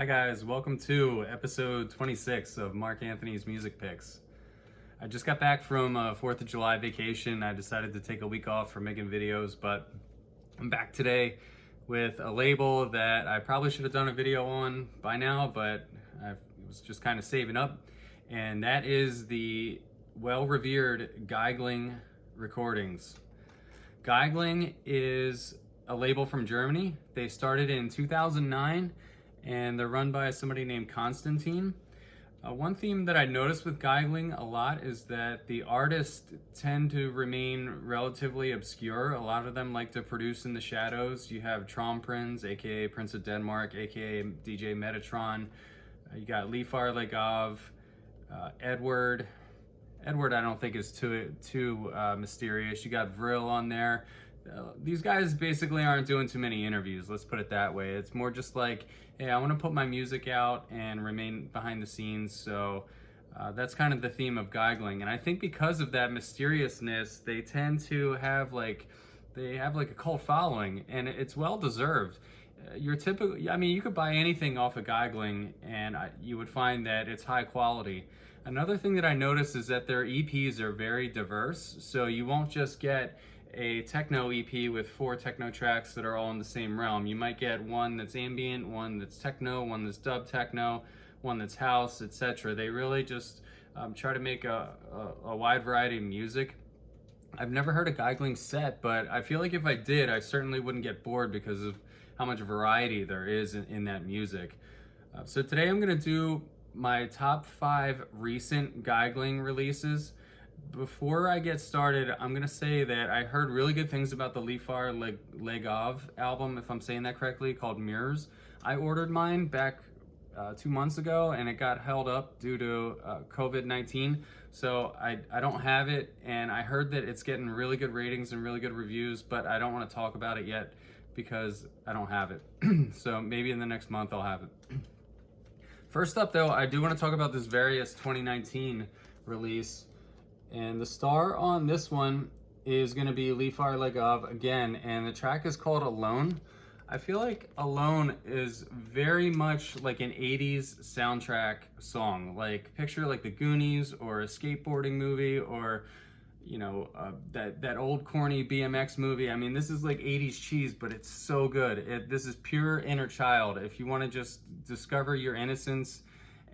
guys, welcome to episode 26 of Mark Anthony's Music Picks. I just got back from a 4th of July vacation. I decided to take a week off from making videos, but I'm back today with a label that I probably should have done a video on by now, but I was just kind of saving up, and that is the well-revered Giegling recordings. Giegling is a label from Germany. They started in 2009 and they're run by somebody named Konstantin. One theme that I noticed with Giegling a lot is that the artists tend to remain relatively obscure. A lot of them like to produce in the shadows. You have Tromprinz, aka Prince of Denmark, aka DJ Metatron. You got Leafar Legov, Edward. Edward I don't think is too mysterious. You got Vril on there. These guys basically aren't doing too many interviews, let's put it that way. It's more just like, hey, I want to put my music out and remain behind the scenes. So that's kind of the theme of Giegling. And I think because of that mysteriousness, they tend to have a cult following, and it's well deserved. Your typical, I mean, you could buy anything off of Giegling and you would find that it's high quality. Another thing that I noticed is that their EPs are very diverse. So you won't just get a techno EP with 4 techno tracks that are all in the same realm. You might get one that's ambient, one that's techno, one that's dub techno, one that's house, etc. They really just try to make a wide variety of music. I've never heard a Giegling set, but I feel like if I did, I certainly wouldn't get bored because of how much variety there is in that music. So today I'm going to do my top 5 recent Giegling releases. Before I get started, I'm gonna say that I heard really good things about the Leafar Legov album, if I'm saying that correctly, called Mirrors. I ordered mine back 2 months ago and it got held up due to COVID-19, so I don't have it, and I heard that it's getting really good ratings and really good reviews, but I don't want to talk about it yet because I don't have it. So maybe in the next month I'll have it. First up though, I do want to talk about this Various 2019 release. And the star on this one is going to be Leafar Legov again, and the track is called Alone. I feel like Alone is very much like an 80s soundtrack song. Like picture like the Goonies or a skateboarding movie, or you know, that old corny BMX movie. I mean, this is like 80s cheese, but it's so good. This is pure inner child. If you want to just discover your innocence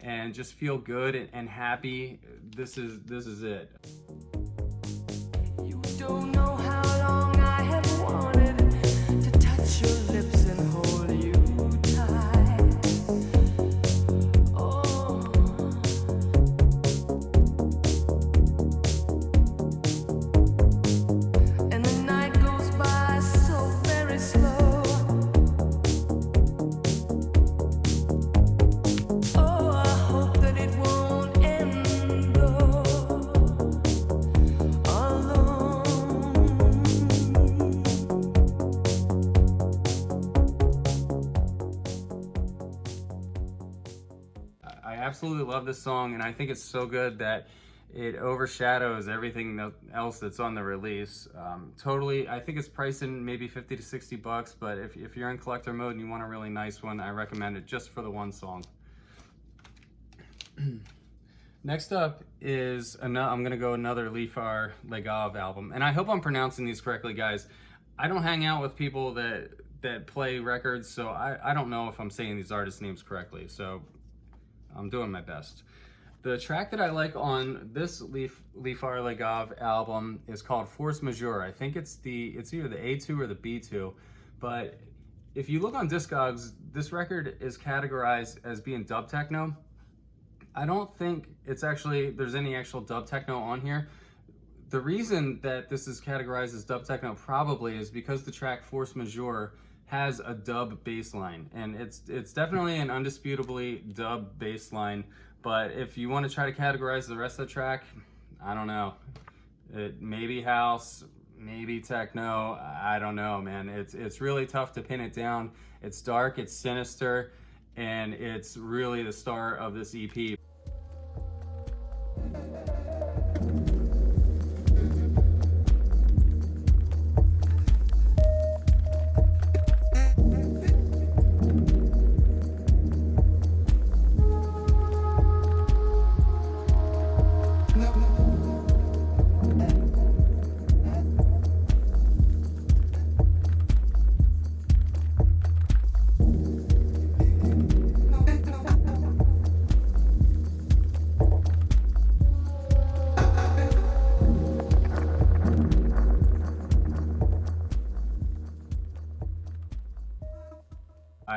and just feel good and happy, this is it. You don't know how long I have wanted to touch your lips and hold you tight. Oh. And the night goes by so very slow. I absolutely love this song, and I think it's so good that it overshadows everything else that's on the release. Totally, I think it's priced in maybe 50 to 60 bucks, but if you're in collector mode and you want a really nice one, I recommend it just for the one song. Next up is I'm gonna go another Leafar Legov album, and I hope I'm pronouncing these correctly, guys. I don't hang out with people that play records, so I don't know if I'm saying these artists' names correctly, so I'm doing my best. The track that I like on this Leafar Legov album is called Force Majeure. I think it's either the A2 or the B2, but if you look on Discogs, this record is categorized as being dub techno. I don't think there's any actual dub techno on here. The reason that this is categorized as dub techno probably is because the track Force Majeure has a dub bass line, and it's definitely an undisputably dub bass line, but if you want to try to categorize the rest of the track, I don't know. It maybe house, maybe techno, I don't know, man. It's really tough to pin it down. It's dark, it's sinister, and it's really the star of this EP.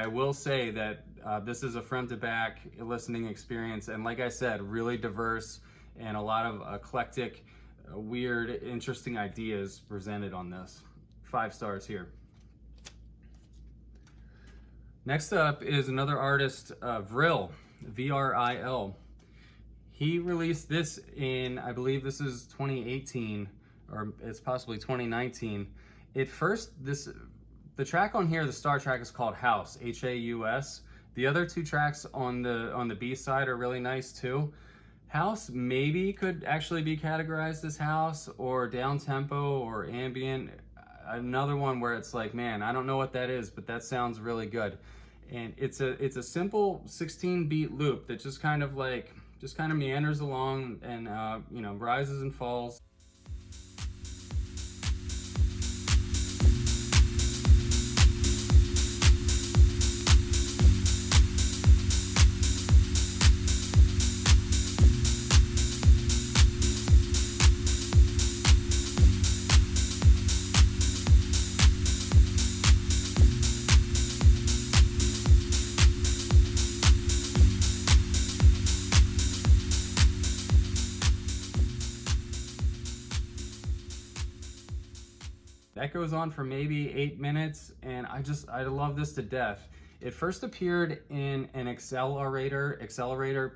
I will say that this is a front to back listening experience, and like I said, really diverse and a lot of eclectic, weird, interesting ideas presented on this. 5 stars here. Next up is another artist, Vril, V-R-I-L. He released this in, I believe this is 2018, or it's possibly 2019. The track on here, the star track, is called House, H-A-U-S. The other 2 tracks on the B side are really nice too. House maybe could actually be categorized as house or down tempo or ambient. Another one where it's like, man, I don't know what that is, but that sounds really good. And it's a simple 16-beat loop that just kind of meanders along and rises and falls. That goes on for maybe 8 minutes, and I love this to death. It first appeared in an Accelerator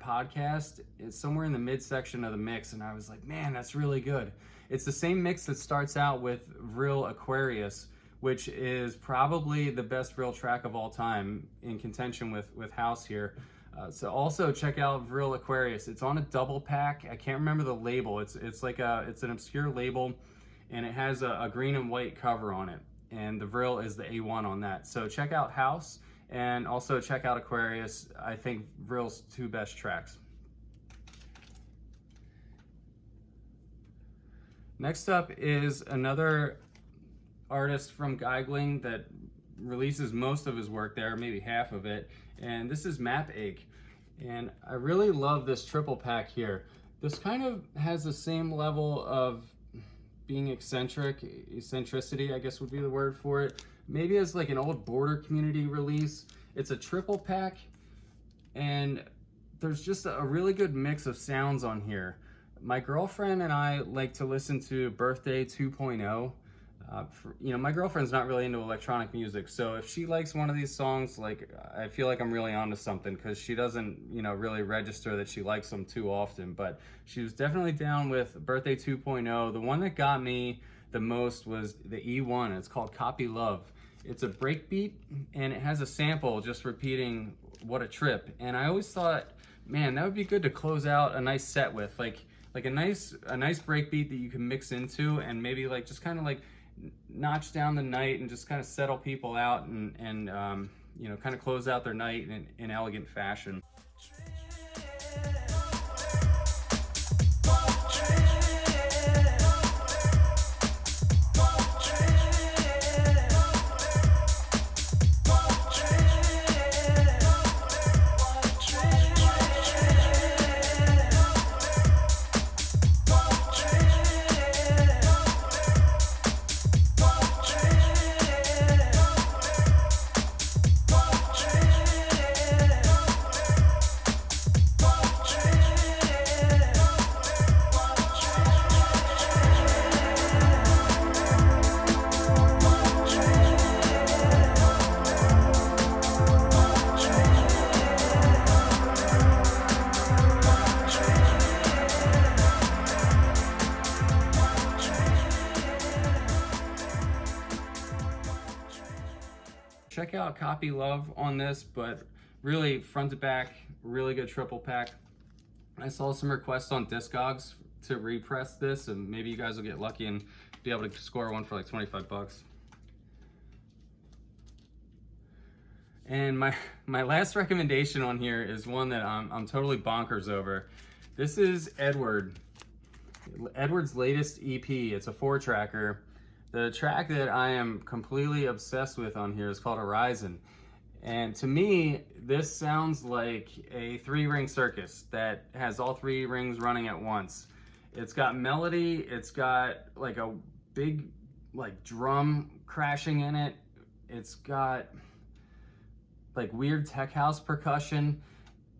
podcast. It's somewhere in the midsection of the mix, and I was like, man, that's really good. It's the same mix that starts out with Vril Aquarius, which is probably the best Vril track of all time, in contention with House here. So also check out Vril Aquarius. It's on a double pack. I can't remember the label. It's an obscure label, and it has a green and white cover on it, and the Vril is the A1 on that. So check out House, and also check out Aquarius. I think Vril's 2 best tracks. Next up is another artist from Giegling that releases most of his work there, maybe half of it, and this is Map.Ache. And I really love this triple pack here. This kind of has the same level of being eccentricity, I guess would be the word for it. Maybe as like an old border community release. It's a triple pack, and there's just a really good mix of sounds on here. My girlfriend and I like to listen to Birthday 2.0. My girlfriend's not really into electronic music, so if she likes one of these songs, like, I feel like I'm really onto something, because she doesn't, really register that she likes them too often. But she was definitely down with Birthday 2.0. The one that got me the most was the E1. It's called Copy Love. It's a breakbeat, and it has a sample just repeating "What a Trip." And I always thought, man, that would be good to close out a nice set with, like a nice breakbeat that you can mix into, and maybe like just kind of like notch down the night and just kind of settle people out and kind of close out their night in elegant fashion. Check out Copy Love on this, but really front to back, really good triple pack. I saw some requests on Discogs to repress this, and maybe you guys will get lucky and be able to score one for like 25 bucks. And my last recommendation on here is one that I'm totally bonkers over. This is Edward's latest EP. It's a 4-tracker. The track that I am completely obsessed with on here is called Horizon. And to me, this sounds like a 3-ring circus that has all 3 rings running at once. It's got melody, it's got like a big like drum crashing in it. It's got like weird tech house percussion,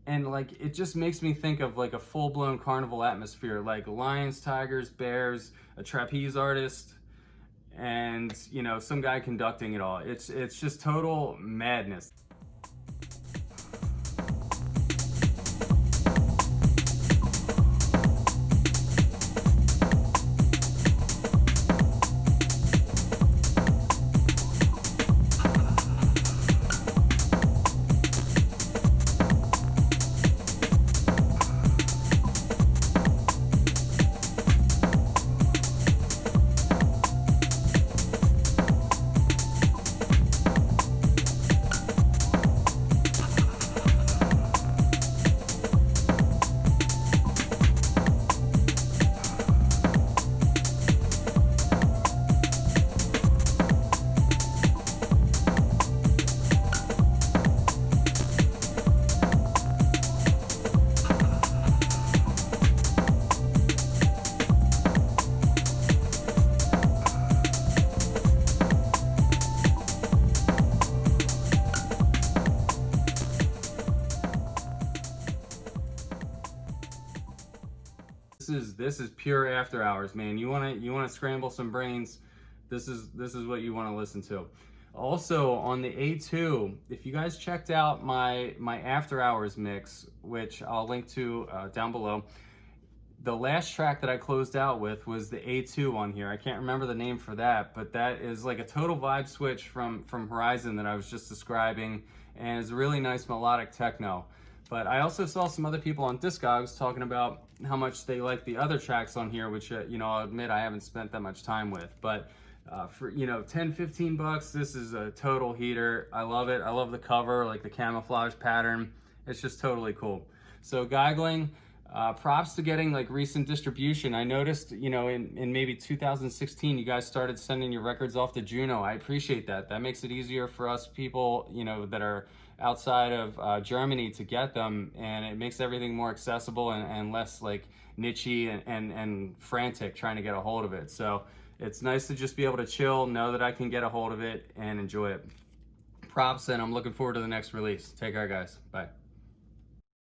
and like it just makes me think of like a full-blown carnival atmosphere, like lions, tigers, bears, a trapeze artist, and you know, some guy conducting it all. It's just total madness. This is pure after hours, man. You wanna scramble some brains. This is what you want to listen to. Also on the A2, if you guys checked out my after hours mix, which I'll link to down below, the last track that I closed out with was the A2 on here. I can't remember the name for that, but that is like a total vibe switch from Horizon that I was just describing, and it's a really nice melodic techno. But I also saw some other people on Discogs talking about how much they like the other tracks on here, which you know, I'll admit I haven't spent that much time with. But for, you know, 10-15 bucks, this is a total heater. I love it. I love the cover, like the camouflage pattern. It's just totally cool. So Giegling, props to getting like recent distribution. I noticed, you know, in maybe 2016, you guys started sending your records off to Juno. I appreciate that. That makes it easier for us people, you know, that are outside of Germany to get them, and it makes everything more accessible and less like nichey and frantic trying to get a hold of it. So it's nice to just be able to chill, know that I can get a hold of it and enjoy it. Props, and I'm looking forward to the next release. Take care, guys. Bye.